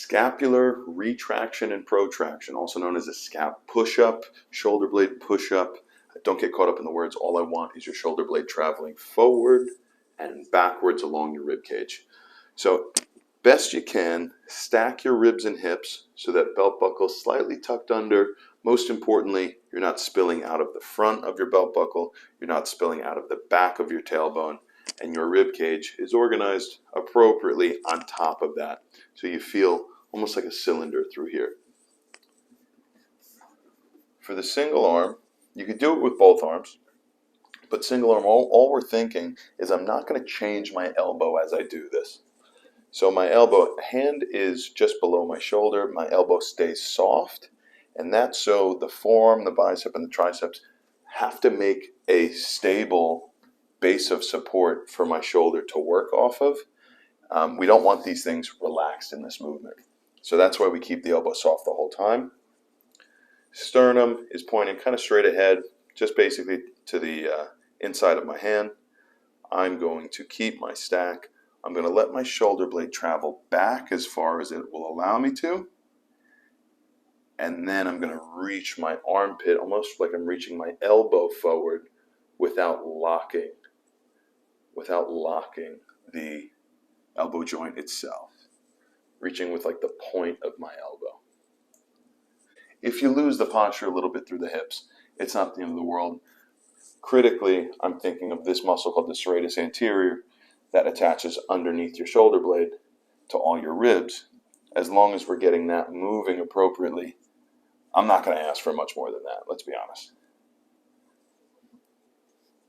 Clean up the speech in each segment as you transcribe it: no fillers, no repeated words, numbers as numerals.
Scapular retraction and protraction, also known as a scap push-up, shoulder blade push-up. Don't get caught up in the words. All I want is your shoulder blade traveling forward and backwards along your rib cage. So best you can, stack your ribs and hips so that belt buckle is slightly tucked under. Most importantly, you're not spilling out of the front of your belt buckle. You're not spilling out of the back of your tailbone. And your rib cage is organized appropriately on top of that. So you feel almost like a cylinder through here. For the single arm, you could do it with both arms, but single arm, all we're thinking is I'm not going to change my elbow as I do this. So my elbow, hand is just below my shoulder, my elbow stays soft, and that's so the forearm, the bicep, and the triceps have to make a stable base of support for my shoulder to work off of. We don't want these things relaxed in this movement. So that's why we keep the elbow soft the whole time. Sternum is pointing kind of straight ahead, just basically to the inside of my hand. I'm going to keep my stack. I'm going to let my shoulder blade travel back as far as it will allow me to. And then I'm going to reach my armpit, almost like I'm reaching my elbow forward without locking the elbow joint itself. Reaching with like the point of my elbow. If you lose the posture a little bit through the hips, it's not the end of the world. Critically, I'm thinking of this muscle called the serratus anterior that attaches underneath your shoulder blade to all your ribs. As long as we're getting that moving appropriately, I'm not going to ask for much more than that, let's be honest.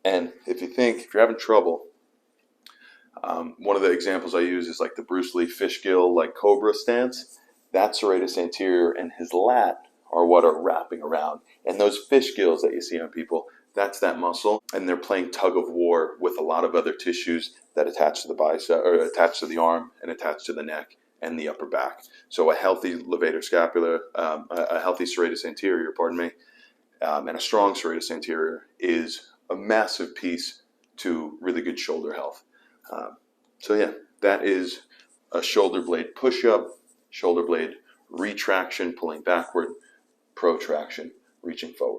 And if you're having trouble, one of the examples I use is like the Bruce Lee fish gill, like cobra stance. That serratus anterior and his lat are what are wrapping around. And those fish gills that you see on people, that's that muscle. And they're playing tug of war with a lot of other tissues that attach to the bicep, or attach to the arm and attach to the neck and the upper back. So a healthy levator scapular, a healthy serratus anterior, and a strong serratus anterior is a massive piece to really good shoulder health. So yeah, that is a shoulder blade push-up, shoulder blade retraction, pulling backward, protraction, reaching forward.